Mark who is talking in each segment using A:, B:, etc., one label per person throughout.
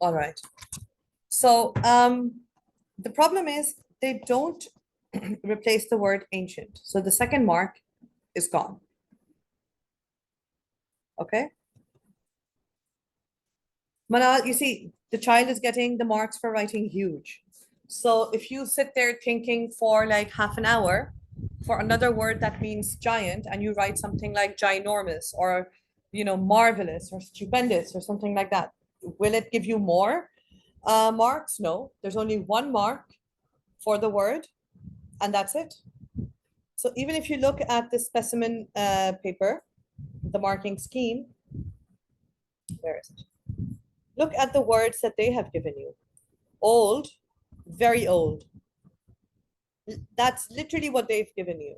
A: All right. So the problem is they don't replace the word ancient. So the second mark is gone. Okay. Manal, you see, the child is getting the marks for writing huge. So if you sit there thinking for like half an hour for another word that means giant and you write something like ginormous or marvelous or stupendous or something like that, will it give you more marks? No, there's only one mark for the word and that's it. So even if you look at the specimen paper, the marking scheme, where is it? Look at the words that they have given you. Old, very old. That's literally what they've given you.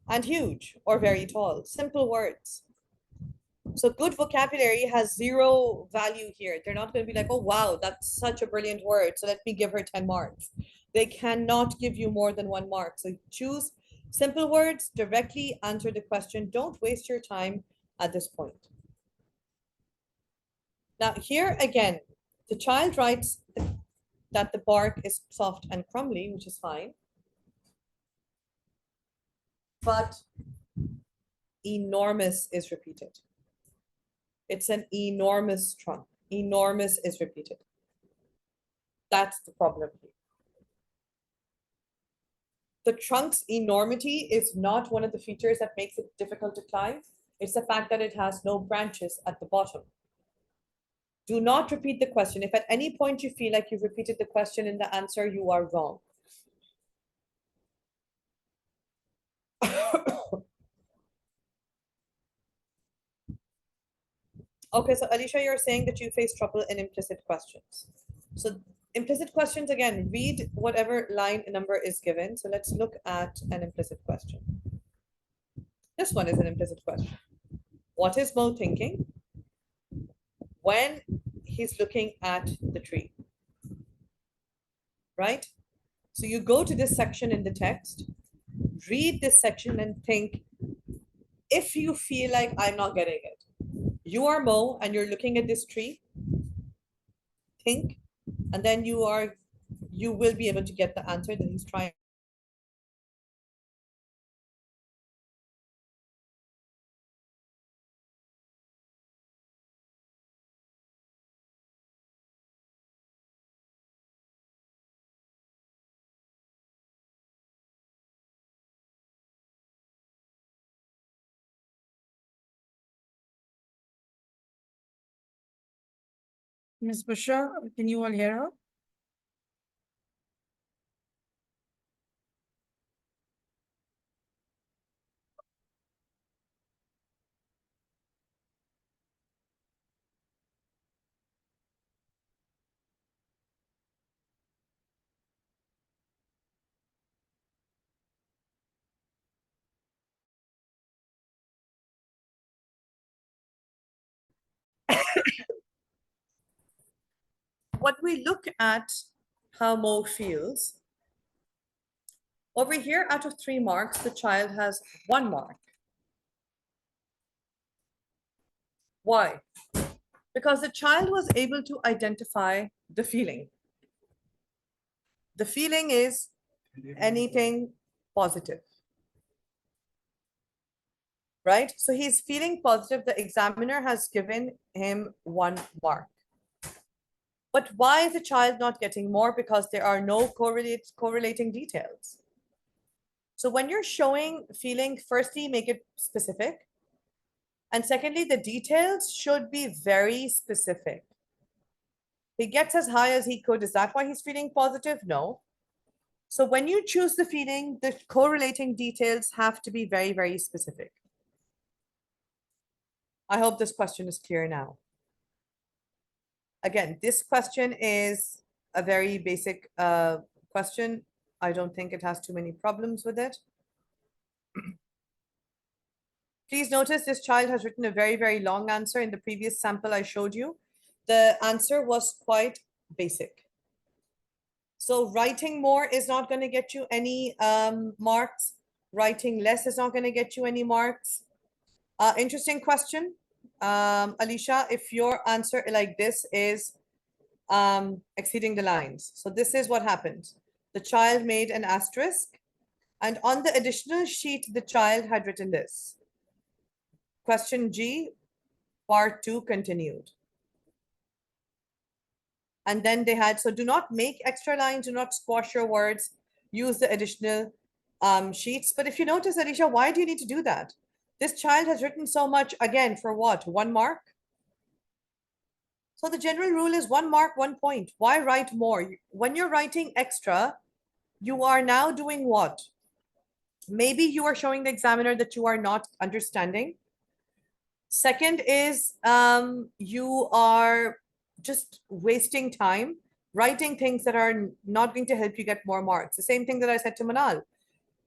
A: And huge or very tall. Simple words. So good vocabulary has zero value here. They're not going to be like, oh, wow, that's such a brilliant word. So let me give her 10 marks. They cannot give you more than 1 mark. So choose simple words, directly answer the question. Don't waste your time at this point. Now, here again, the child writes that the bark is soft and crumbly, which is fine. But enormous is repeated. It's an enormous trunk. Enormous is repeated. That's the problem here. The trunk's enormity is not one of the features that makes it difficult to climb. It's the fact that it has no branches at the bottom. Do not repeat the question. If at any point you feel like you've repeated the question in the answer, you are wrong. Okay, so Alicia, you're saying that you face trouble in implicit questions. So implicit questions, again, read whatever line number is given. So let's look at an implicit question. This one is an implicit question. What is Mo thinking when he's looking at the tree? Right? So you go to this section in the text, read this section and think, if you feel like I'm not getting it, you are Mo and you're looking at this tree, think, and then you will be able to get the answer that he's trying.
B: Miss Bushra, can you all hear her?
A: When we look at how Mo feels, over here, out of 3 marks, the child has 1 mark. Why? Because the child was able to identify the feeling. The feeling is anything positive, right? So he's feeling positive. The examiner has given him 1 mark. But why is the child not getting more? Because there are no correlating details. So when you're showing feeling, firstly, make it specific. And secondly, the details should be very specific. He gets as high as he could. Is that why he's feeling positive? No. So when you choose the feeling, the correlating details have to be very, very specific. I hope this question is clear now. Again, this question is a very basic question. I don't think it has too many problems with it. Please notice this child has written a very, very long answer. In the previous sample I showed you, the answer was quite basic. So writing more is not going to get you any marks. Writing less is not going to get you any marks. Interesting question. Alicia, if your answer like this is exceeding the lines. So this is what happened. The child made an asterisk, and on the additional sheet, the child had written this. Question G, part 2 continued. And then they had, so do not make extra lines, do not squash your words, use the additional sheets. But if you notice, Alicia, why do you need to do that? This child has written so much, again, for what? 1 mark? So the general rule is 1 mark, 1 point. Why write more? When you're writing extra, you are now doing what? Maybe you are showing the examiner that you are not understanding. Second is you are just wasting time writing things that are not going to help you get more marks. The same thing that I said to Manal.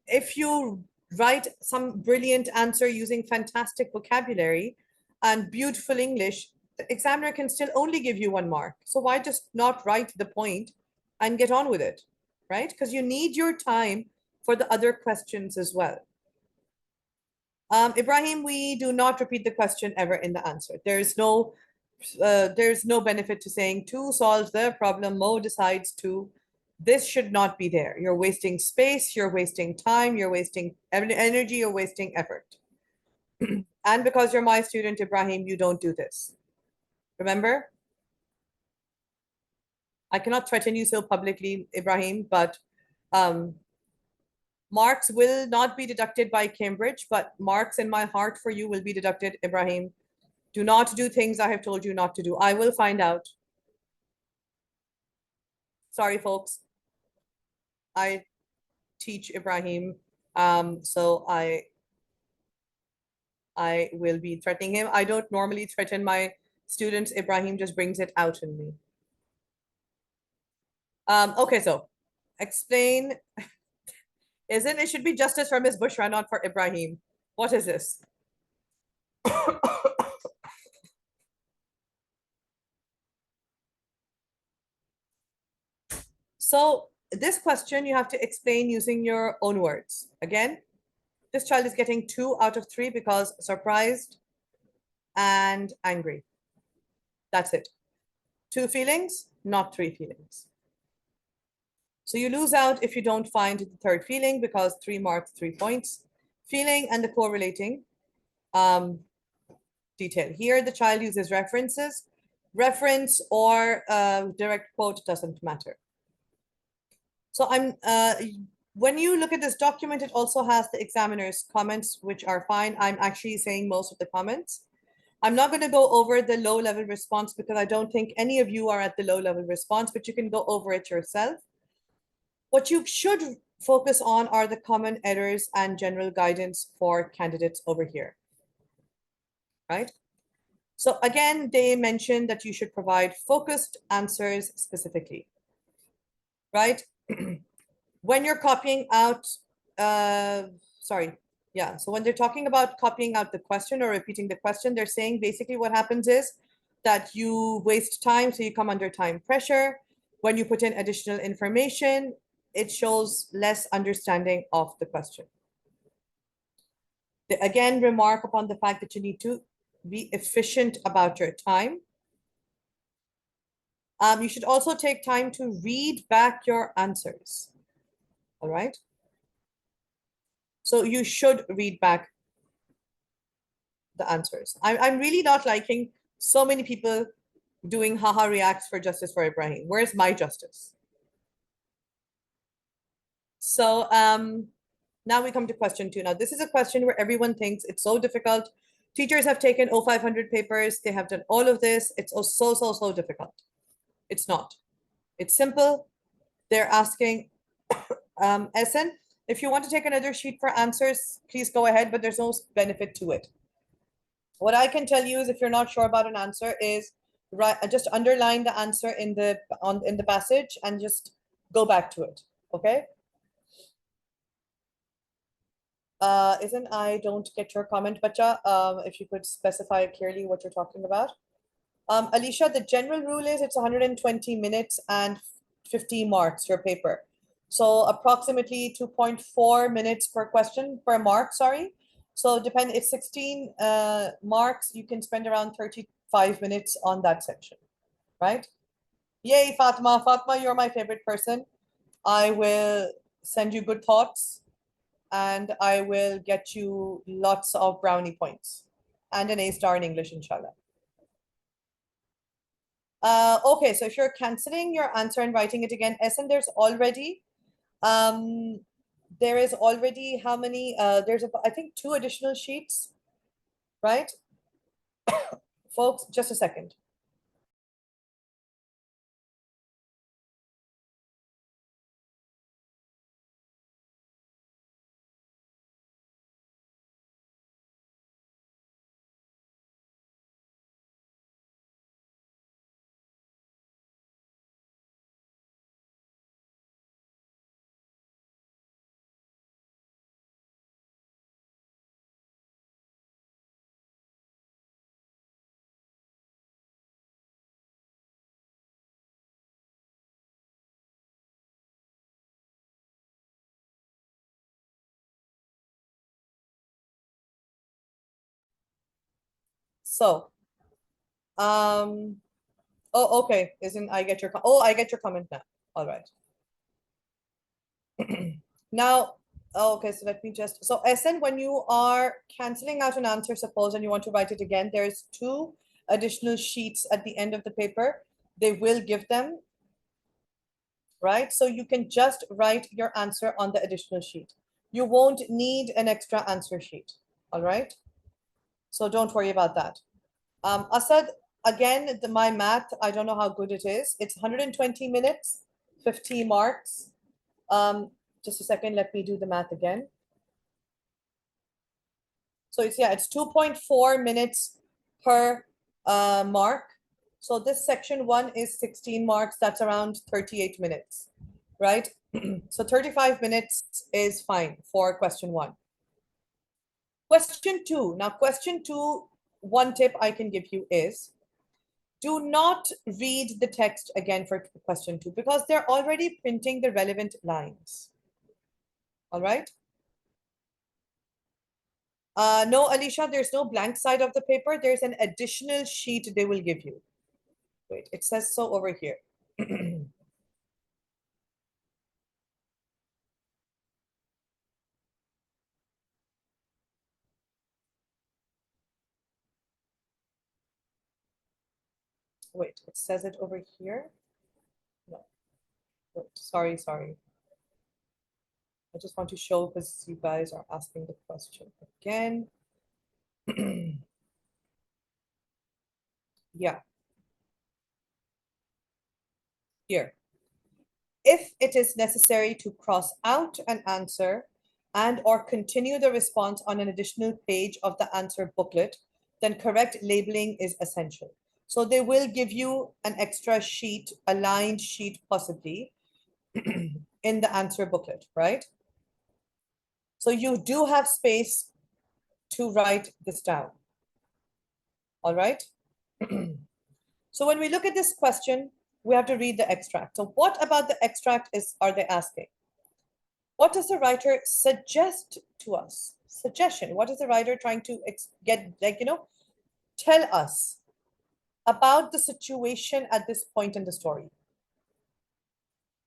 A: If you write some brilliant answer using fantastic vocabulary and beautiful English, the examiner can still only give you 1 mark. So why just not write the point and get on with it, right? Because you need your time for the other questions as well. Ibrahim, we do not repeat the question ever in the answer. There's no benefit to saying 2 solves the problem, Mo decides to. This should not be there. You're wasting space, you're wasting time, you're wasting energy, you're wasting effort. And because you're my student, Ibrahim, you don't do this. Remember? I cannot threaten you so publicly, Ibrahim, but marks will not be deducted by Cambridge, but marks in my heart for you will be deducted, Ibrahim. Do not do things I have told you not to do. I will find out. Sorry, folks. I teach Ibrahim, so I will be threatening him. I don't normally threaten my students. Ibrahim just brings it out in me. Okay, so explain. Isn't it should be justice for Ms. Bushra, not for Ibrahim? What is this? So this question you have to explain using your own words. Again, this child is getting 2 out of 3 because surprised and angry. That's it. 2 feelings, not 3 feelings. So you lose out if you don't find the third feeling because 3 marks, 3 points. Feeling and the correlating detail. Here, the child uses references. Reference or direct quote doesn't matter. So when you look at this document, it also has the examiner's comments, which are fine. I'm actually saying most of the comments. I'm not going to go over the low-level response because I don't think any of you are at the low-level response, but you can go over it yourself. What you should focus on are the common errors and general guidance for candidates over here, right? So again, they mentioned that you should provide focused answers specifically, right? When you're copying out, so when they're talking about copying out the question or repeating the question, they're saying basically what happens is that you waste time, so you come under time pressure. When you put in additional information, it shows less understanding of the question. They again remark upon the fact that you need to be efficient about your time. You should also take time to read back your answers. All right. So you should read back the answers. I'm really not liking so many people doing haha reacts for justice for Ibrahim. Where's my justice? So now we come to question 2. Now this is a question where everyone thinks it's so difficult. Teachers have taken 0500 papers. They have done all of this. It's so difficult. It's not. It's simple. They're asking SN, if you want to take another sheet for answers, please go ahead, but there's no benefit to it. What I can tell you is if you're not sure about an answer is just underline the answer in the passage and just go back to it, okay? Isn't I don't get your comment, Bacha. If you could specify clearly what you're talking about. Alicia, the general rule is it's 120 minutes and 50 marks, your paper. So approximately 2.4 minutes per question, per mark, sorry. So it's 16 marks, you can spend around 35 minutes on that section, right? Yay, Fatma. Fatma, you're my favorite person. I will send you good thoughts and I will get you lots of brownie points and an A star in English, inshallah. Okay, so if you're canceling your answer and writing it again, Essen, um, there is already how many? There's I think 2 additional sheets, right? Folks, just a second. So, oh, okay. Isn't I get your I get your comment now. All right. Now, okay, so let me just so SN, when you are canceling out an answer, suppose, and you want to write it again, there's 2 additional sheets at the end of the paper. They will give them, right? So you can just write your answer on the additional sheet. You won't need an extra answer sheet. All right. So don't worry about that. Asad, again, my math, I don't know how good it is. It's 120 minutes, 50 marks. Just a second, let me do the math again. So it's 2.4 minutes per mark. So this section 1 is 16 marks. That's around 38 minutes, right? So 35 minutes is fine for question 1. Question 2. Now, question 2, one tip I can give you is do not read the text again for question 2 because they're already printing the relevant lines. All right. No, Alicia, there's no blank side of the paper. There's an additional sheet they will give you. Wait, it says so over here. Wait, it says it over here. No, wait, sorry. I just want to show because you guys are asking the question again. Yeah. Here. If it is necessary to cross out an answer and or continue the response on an additional page of the answer booklet, then correct labeling is essential. So they will give you an extra sheet, a lined sheet possibly, in the answer booklet, right? So you do have space to write this down. All right. So when we look at this question, we have to read the extract. So what about the extract are they asking? What does the writer suggest to us? Suggestion. What is the writer trying to get, tell us about the situation at this point in the story?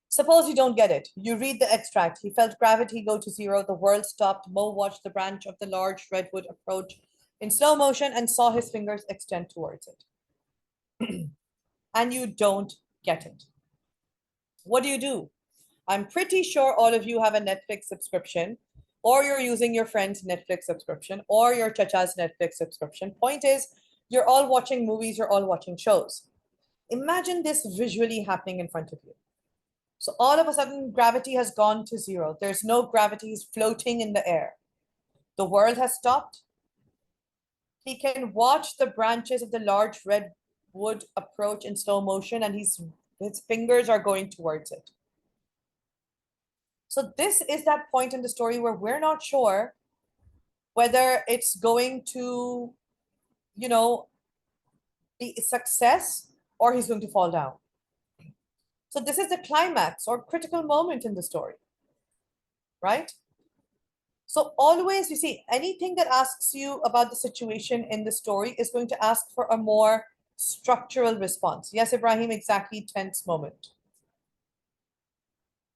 A: Suppose you don't get it. You read the extract. He felt gravity go to zero. The world stopped. Mo watched the branch of the large redwood approach in slow motion and saw his fingers extend towards it. And you don't get it. What do? I'm pretty sure all of you have a Netflix subscription, or you're using your friend's Netflix subscription, or your chacha's Netflix subscription. Point is, you're all watching movies, you're all watching shows. Imagine this visually happening in front of you. So all of a sudden, gravity has gone to zero. There's no gravity, he's floating in the air. The world has stopped. He can watch the branches of the large redwood approach in slow motion, and his fingers are going towards it. So this is that point in the story where we're not sure whether it's going to, be a success or he's going to fall down. So this is the climax or critical moment in the story, right? So always you see anything that asks you about the situation in the story is going to ask for a more structural response. Yes, Ibrahim, exactly, tense moment.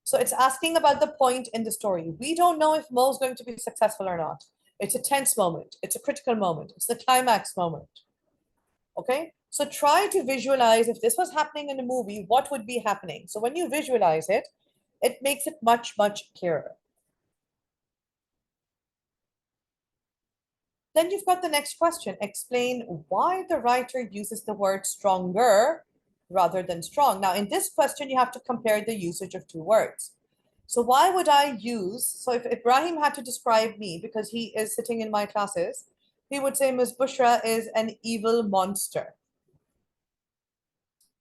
A: So it's asking about the point in the story. We don't know if Mo is going to be successful or not. It's a tense moment. It's a critical moment. It's the climax moment. Okay? So try to visualize if this was happening in a movie, what would be happening? So when you visualize it, it makes it much, much clearer. Then you've got the next question. Explain why the writer uses the word stronger rather than strong. Now, in this question, you have to compare the usage of two words. So why would I use, so if Ibrahim had to describe me because he is sitting in my classes, he would say Ms. Bushra is an evil monster,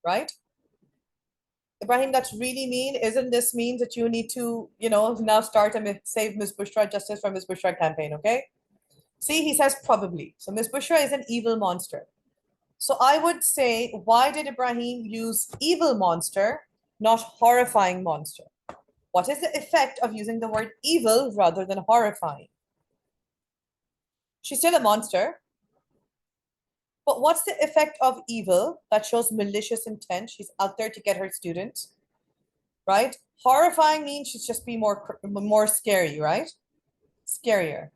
A: right? Ibrahim, that's really mean. Isn't this mean that you need to, now start a Save Ms. Bushra, Justice for Ms. Bushra campaign, okay? See, he says probably. So Ms. Bushra is an evil monster. So I would say, why did Ibrahim use evil monster, not horrifying monster? What is the effect of using the word evil rather than horrifying? She's still a monster. But what's the effect of evil? That shows malicious intent. She's out there to get her students, right? Horrifying means she's just be more scary, right? Scarier.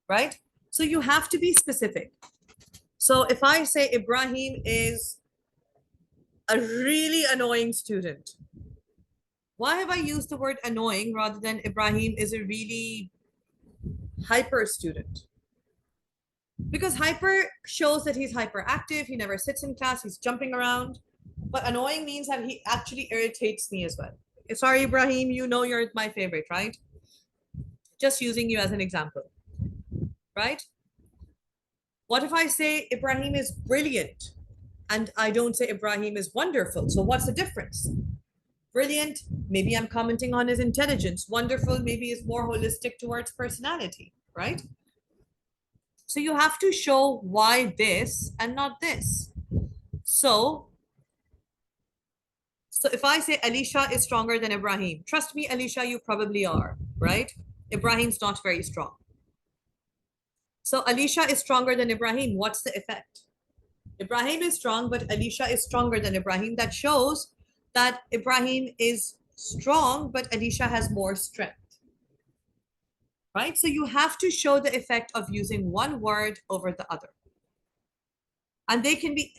A: Right? So you have to be specific. So if I say Ibrahim is a really annoying student, why have I used the word annoying rather than Ibrahim is a really hyper student? Because hyper shows that he's hyperactive, he never sits in class, he's jumping around. But annoying means that he actually irritates me as well. Sorry, Ibrahim, you know you're my favorite, right? Just using you as an example, right? What if I say Ibrahim is brilliant and I don't say Ibrahim is wonderful? So what's the difference? Brilliant, maybe I'm commenting on his intelligence. Wonderful, maybe is more holistic towards personality, right? So you have to show why this and not this. So if I say Alicia is stronger than Ibrahim, trust me, Alicia, you probably are, right? Ibrahim's not very strong. So Alicia is stronger than Ibrahim. What's the effect? Ibrahim is strong, but Alicia is stronger than Ibrahim. That shows that Ibrahim is strong, but Alicia has more strength. Right? So you have to show the effect of using one word over the other. And they can be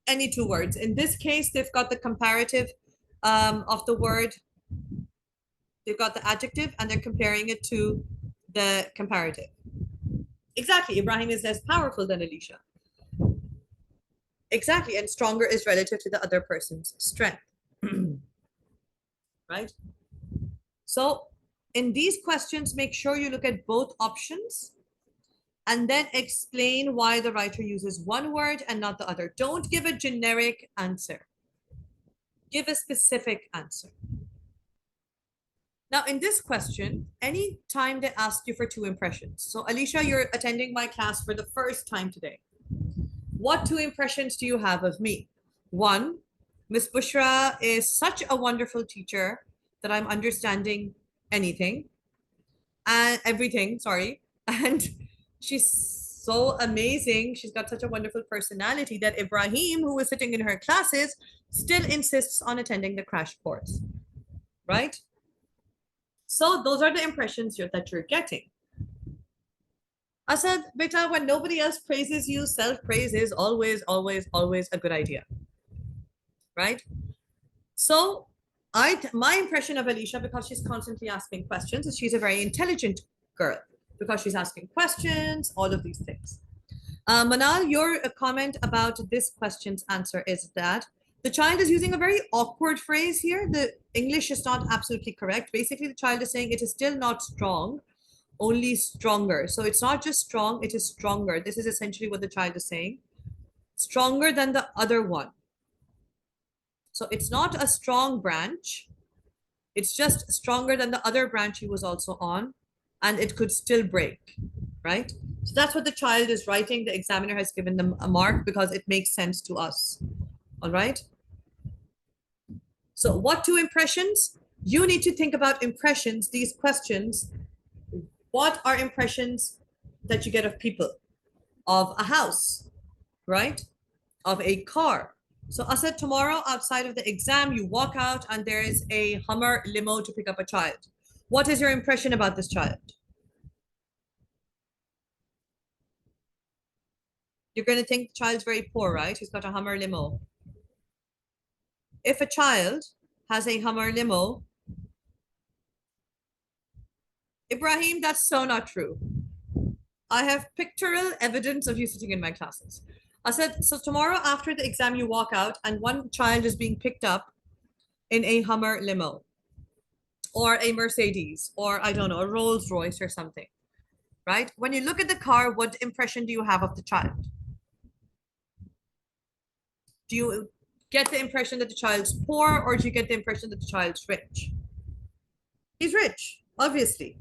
A: any two words. In this case, they've got the comparative of the word. They've got the adjective and they're comparing it to the comparative. Exactly, Ibrahim is less powerful than Alicia. Exactly, and stronger is relative to the other person's strength. Right? So in these questions, make sure you look at both options and then explain why the writer uses one word and not the other. Don't give a generic answer. Give a specific answer. Now, in this question, any time they ask you for two impressions. So Alicia, you're attending my class for the first time today. What two impressions do you have of me? One, Miss Bushra is such a wonderful teacher that I'm understanding anything and everything, sorry. And she's so amazing. She's got such a wonderful personality that Ibrahim, who is sitting in her classes, still insists on attending the crash course, right? So those are the impressions that you're getting. Asad, beta, when nobody else praises you, self-praise is always, always, always a good idea, right? So my impression of Alicia, because she's constantly asking questions, is she's a very intelligent girl because she's asking questions, all of these things. Manal, your comment about this question's answer is that the child is using a very awkward phrase here. The English is not absolutely correct. Basically, the child is saying it is still not strong, only stronger. So it's not just strong, it is stronger. This is essentially what the child is saying. Stronger than the other one. So it's not a strong branch. It's just stronger than the other branch he was also on, and it could still break, right? So that's what the child is writing. The examiner has given them a mark because it makes sense to us, all right? So what two impressions? You need to think about impressions, these questions. What are impressions that you get of people? of a house, right? Of a car. So I said tomorrow outside of the exam, you walk out and there is a Hummer limo to pick up a child. What is your impression about this child? You're going to think the child's very poor, right? He's got a Hummer limo. If a child has a Hummer limo, Ibrahim, that's so not true. I have pictorial evidence of you sitting in my classes. I said, so tomorrow after the exam, you walk out and one child is being picked up in a Hummer limo or a Mercedes or I don't know, a Rolls Royce or something, right? When you look at the car, what impression do you have of the child? Do you get the impression that the child's poor or do you get the impression that the child's rich? He's rich, obviously.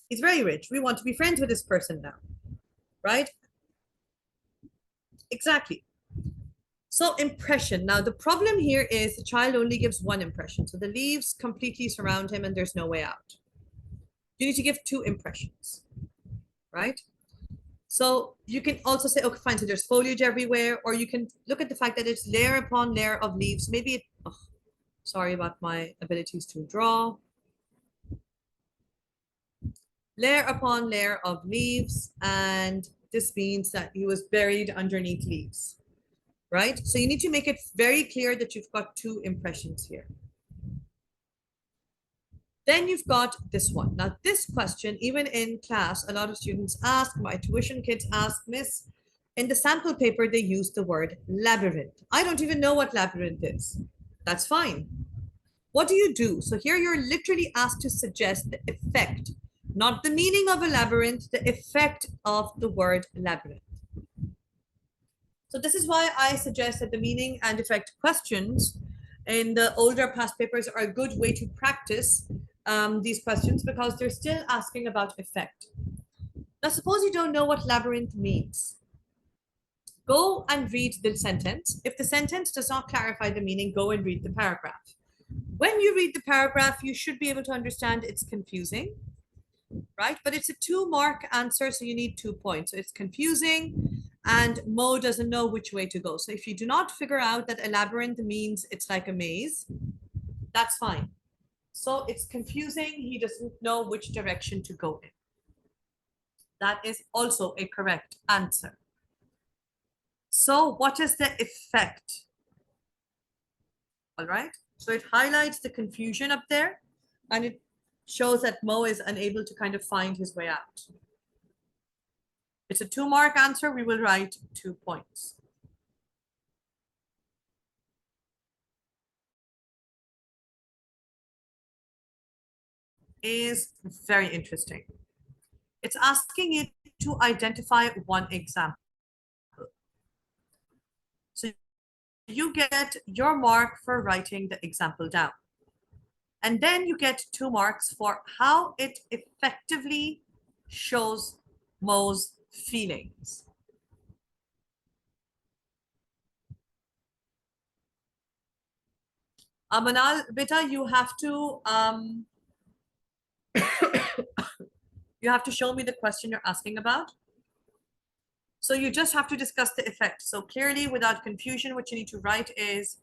A: He's very rich. We want to be friends with this person now, right? Exactly. So impression. Now the problem here is the child only gives one impression. So the leaves completely surround him and there's no way out. You need to give two impressions, right? So you can also say, okay, fine, so there's foliage everywhere, or you can look at the fact that it's layer upon layer of leaves. Maybe it, oh, sorry about my abilities to draw. Layer upon layer of leaves, and this means that he was buried underneath leaves, right? So you need to make it very clear that you've got two impressions here. Then you've got this one. Now this question, even in class, a lot of students ask, my tuition kids ask, Miss, in the sample paper, they use the word labyrinth. I don't even know what labyrinth is. That's fine. What do you do? So here you're literally asked to suggest the effect, not the meaning of a labyrinth, the effect of the word labyrinth. So this is why I suggest that the meaning and effect questions in the older past papers are a good way to practice these questions because they're still asking about effect. Now, suppose you don't know what labyrinth means. Go and read the sentence. If the sentence does not clarify the meaning, go and read the paragraph. When you read the paragraph, you should be able to understand it's confusing, right? But it's a 2-mark answer, so you need 2 points. So it's confusing and Mo doesn't know which way to go. So if you do not figure out that a labyrinth means it's like a maze, that's fine. So it's confusing. He doesn't know which direction to go in. That is also a correct answer. So what is the effect? All right. So it highlights the confusion up there and it shows that Mo is unable to kind of find his way out. It's a 2-mark answer. We will write 2 points. Is very interesting. It's asking you to identify one example. So you get your mark for writing the example down. And then you get 2 marks for how it effectively shows Mo's feelings. Amanal, beta, you have to you have to show me the question you're asking about. So you just have to discuss the effect. So clearly, without confusion, what you need to write is,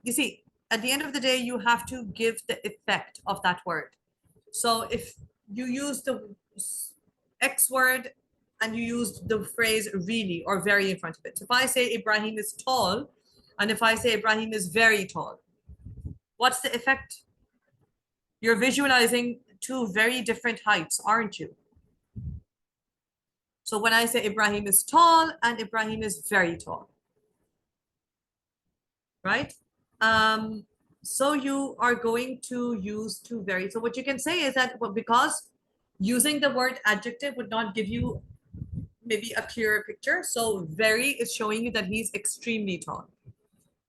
A: you see, at the end of the day, you have to give the effect of that word. So if you use the X word and you use the phrase really or very in front of it. So if I say Ibrahim is tall, and if I say Ibrahim is very tall, what's the effect? You're visualizing 2 very different heights, aren't you? So when I say Ibrahim is tall and Ibrahim is very tall, right? So you are going to use 2 very, so what you can say is that, well, because using the word adjective would not give you maybe a clearer picture. So very is showing you that he's extremely tall,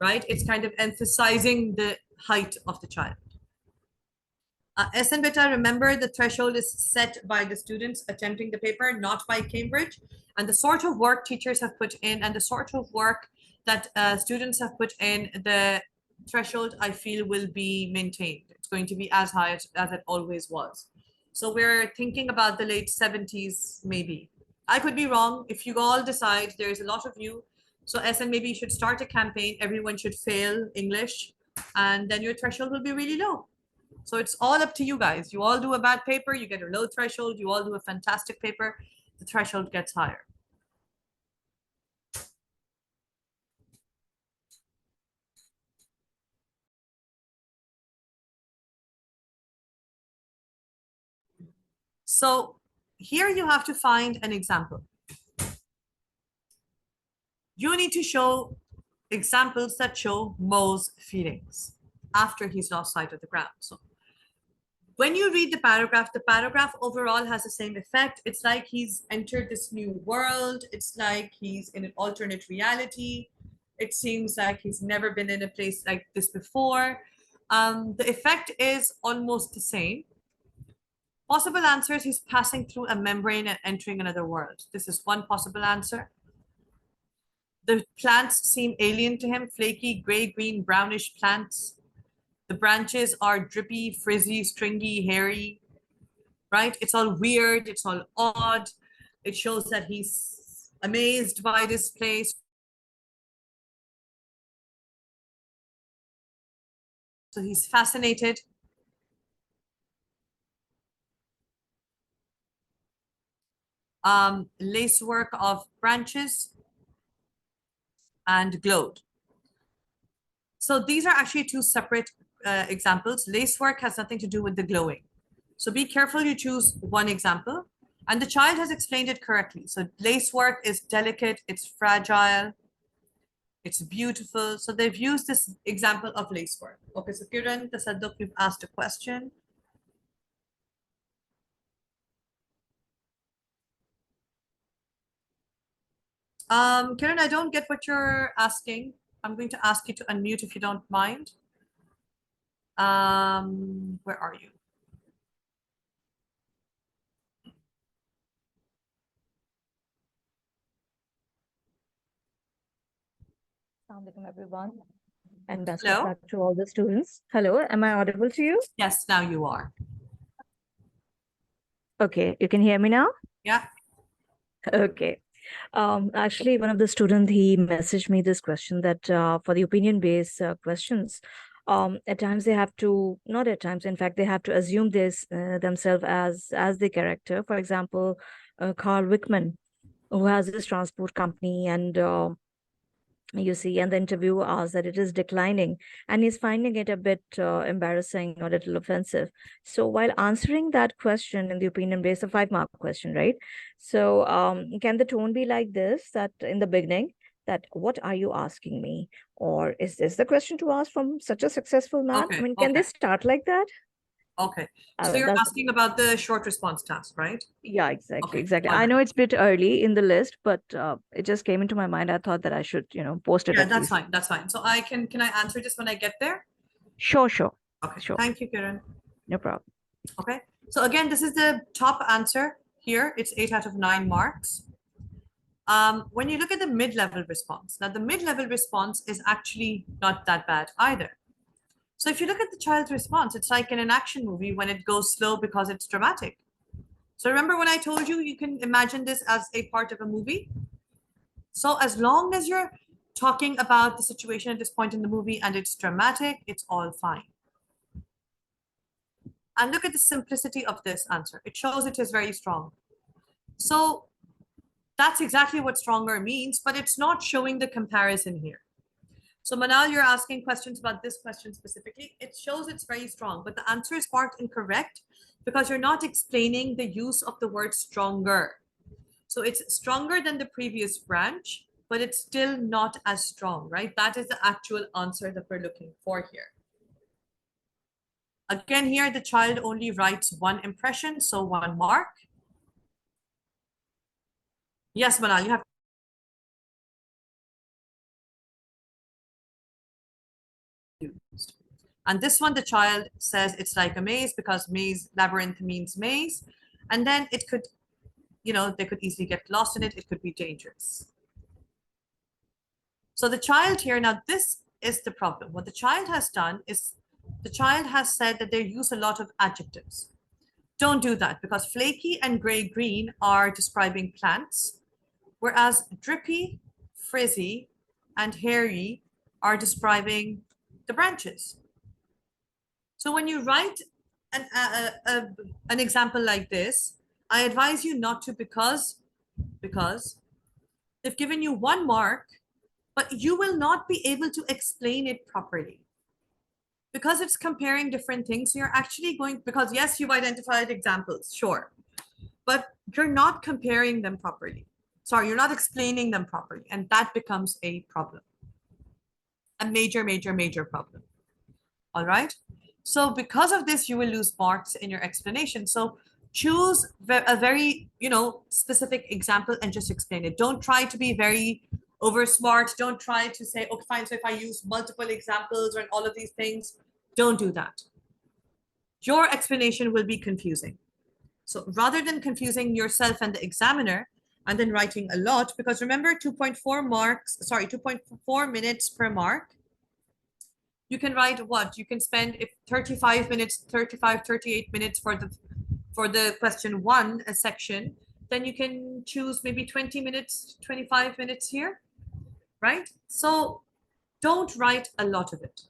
A: right? It's kind of emphasizing the height of the child. SN Beta, remember the threshold is set by the students attempting the paper, not by Cambridge. And the sort of work teachers have put in and the sort of work that students have put in, the threshold, I feel, will be maintained. It's going to be as high as it always was. So we're thinking about the late 70s, maybe. I could be wrong. If you all decide, there's a lot of you. So SN maybe you should start a campaign. Everyone should fail English, and then your threshold will be really low. So it's all up to you guys. You all do a bad paper, you get a low threshold. You all do a fantastic paper, the threshold gets higher. So here you have to find an example. You need to show examples that show Mo's feelings after he's lost sight of the ground. So when you read the paragraph overall has the same effect. It's like he's entered this new world. It's like he's in an alternate reality. It seems like he's never been in a place like this before. The effect is almost the same. Possible answers, he's passing through a membrane and entering another world. This is one possible answer. The plants seem alien to him, flaky, gray, green, brownish plants. The branches are drippy, frizzy, stringy, hairy, right? It's all weird, it's all odd. It shows that he's amazed by this place. So he's fascinated. Lacework of branches and glowed. So these are actually two separate examples. Lacework has nothing to do with the glowing. So be careful you choose one example. And the child has explained it correctly. So lacework is delicate, it's fragile, it's beautiful. So they've used this example of lacework. Okay, so Kiran, Tasadduq, you've asked a question. Kiran, I don't get what you're asking. I'm going to ask you to unmute if you don't mind. Where are you?
C: Assalamu alaikum, everyone, and best
A: Hello?
C: of luck to all the students. Hello, am I audible to you?
A: Yes, now you are.
C: Okay, you can hear me now?
A: Yeah.
C: Okay. Actually, one of the students, he messaged me this question that for the opinion-based questions, at times they have to, not at times, in fact, they have to assume this themselves as the character. For example, Carl Wickman, who has this transport company, and you see, and the interviewer asks that it is declining, and he's finding it a bit embarrassing or a little offensive. So while answering that question in the opinion based, a 5-mark question, right? So can the tone be like this, that in the beginning, that what are you asking me? Or is this the question to ask from such a successful man?
A: Okay,
C: I mean, can they start like that?
A: Okay. So you're
C: That's,
A: asking about the short response task, right?
C: yeah, exactly,
A: Okay,
C: exactly.
A: go
C: I
A: ahead.
C: know it's a bit early in the list, but it just came into my mind. I thought that I should, post it
A: Yeah,
C: at
A: that's
C: least.
A: fine. That's fine. So can I answer this when I get there?
C: Sure, sure.
A: Okay.
C: Sure.
A: Thank you, Kiran.
C: No problem.
A: Okay. So again, this is the top answer here. It's 8 out of 9 marks. When you look at the mid-level response, now the mid-level response is actually not that bad either. So if you look at the child's response, it's like in an action movie when it goes slow because it's dramatic. So remember when I told you, you can imagine this as a part of a movie. So as long as you're talking about the situation at this point in the movie and it's dramatic, it's all fine. And look at the simplicity of this answer. It shows it is very strong. So that's exactly what stronger means, but it's not showing the comparison here. So Manal, you're asking questions about this question specifically. It shows it's very strong, but the answer is marked incorrect because you're not explaining the use of the word stronger. So it's stronger than the previous branch, but it's still not as strong, right? That is the actual answer that we're looking for here. Again, here the child only writes one impression, so 1 mark. Yes, Manal, you have. And this one, the child says it's like a maze because maze, labyrinth means maze. And then it could, they could easily get lost in it. It could be dangerous. So the child here, now this is the problem. What the child has done is the child has said that they use a lot of adjectives. Don't do that because flaky and gray-green are describing plants, whereas drippy, frizzy, and hairy are describing the branches. So when you write an example like this, I advise you not to because they've given you 1 mark, but you will not be able to explain it properly. Because it's comparing different things, you're actually going, because yes, you've identified examples, sure, but you're not comparing them properly. Sorry, you're not explaining them properly, and that becomes a problem. A major, major, major problem. All right. So because of this, you will lose marks in your explanation. So choose a very, specific example and just explain it. Don't try to be very over smart. Don't try to say, okay, fine. So if I use multiple examples or all of these things, don't do that. Your explanation will be confusing. So rather than confusing yourself and the examiner and then writing a lot, because remember 2.4 minutes per mark, you can write what? You can spend 35 minutes, 38 minutes for the question 1 section, then you can choose maybe 20 minutes, 25 minutes here, right? So don't write a lot of it.